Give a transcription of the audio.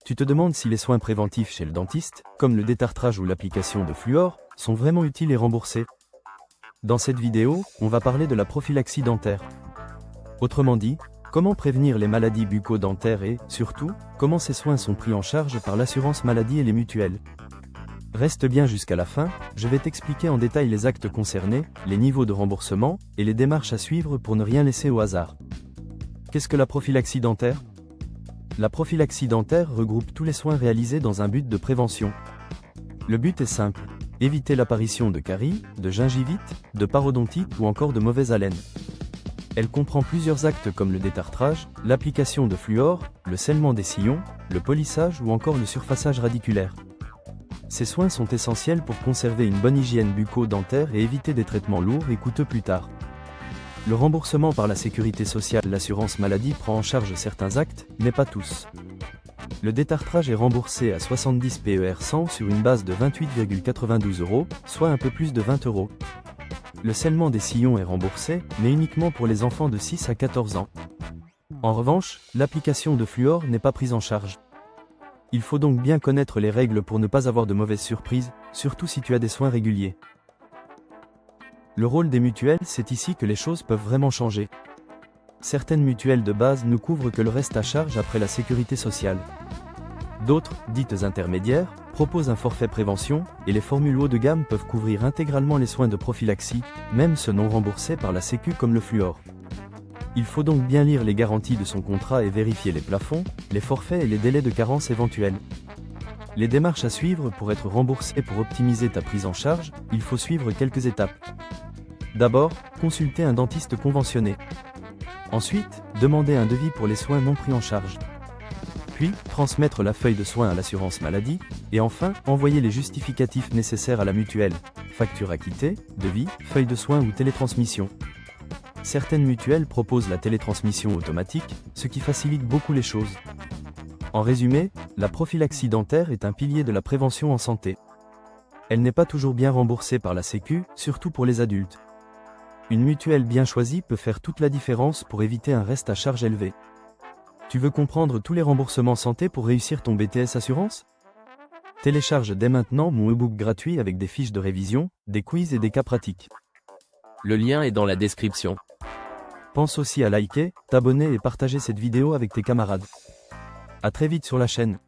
Tu te demandes si les soins préventifs chez le dentiste, comme le détartrage ou l'application de fluor, sont vraiment utiles et remboursés. Dans cette vidéo, on va parler de la prophylaxie dentaire. Autrement dit, comment prévenir les maladies bucco-dentaires et, surtout, comment ces soins sont pris en charge par l'assurance maladie et les mutuelles. Reste bien jusqu'à la fin, je vais t'expliquer en détail les actes concernés, les niveaux de remboursement, et les démarches à suivre pour ne rien laisser au hasard. Qu'est-ce que la prophylaxie dentaire ? La prophylaxie dentaire regroupe tous les soins réalisés dans un but de prévention. Le but est simple, éviter l'apparition de caries, de gingivite, de parodontite ou encore de mauvaise haleine. Elle comprend plusieurs actes comme le détartrage, l'application de fluor, le scellement des sillons, le polissage ou encore le surfaçage radiculaire. Ces soins sont essentiels pour conserver une bonne hygiène bucco-dentaire et éviter des traitements lourds et coûteux plus tard. Le remboursement par la sécurité sociale, l'assurance maladie prend en charge certains actes, mais pas tous. Le détartrage est remboursé à 70 PER 100 sur une base de 28,92 €, soit un peu plus de 20 €. Le scellement des sillons est remboursé, mais uniquement pour les enfants de 6 à 14 ans. En revanche, l'application de fluor n'est pas prise en charge. Il faut donc bien connaître les règles pour ne pas avoir de mauvaises surprises, surtout si tu as des soins réguliers. Le rôle des mutuelles, c'est ici que les choses peuvent vraiment changer. Certaines mutuelles de base ne couvrent que le reste à charge après la sécurité sociale. D'autres, dites intermédiaires, proposent un forfait prévention, et les formules haut de gamme peuvent couvrir intégralement les soins de prophylaxie, même ceux non remboursés par la Sécu comme le fluor. Il faut donc bien lire les garanties de son contrat et vérifier les plafonds, les forfaits et les délais de carence éventuels. Les démarches à suivre pour être remboursé. Pour optimiser ta prise en charge, il faut suivre quelques étapes. D'abord, consulter un dentiste conventionné. Ensuite, demander un devis pour les soins non pris en charge. Puis, transmettre la feuille de soins à l'assurance maladie, et enfin, envoyer les justificatifs nécessaires à la mutuelle, facture acquittée, devis, feuille de soins ou télétransmission. Certaines mutuelles proposent la télétransmission automatique, ce qui facilite beaucoup les choses. En résumé, la prophylaxie dentaire est un pilier de la prévention en santé. Elle n'est pas toujours bien remboursée par la Sécu, surtout pour les adultes. Une mutuelle bien choisie peut faire toute la différence pour éviter un reste à charge élevé. Tu veux comprendre tous les remboursements santé pour réussir ton BTS Assurance ? Télécharge dès maintenant mon e-book gratuit avec des fiches de révision, des quiz et des cas pratiques. Le lien est dans la description. Pense aussi à liker, t'abonner et partager cette vidéo avec tes camarades. À très vite sur la chaîne.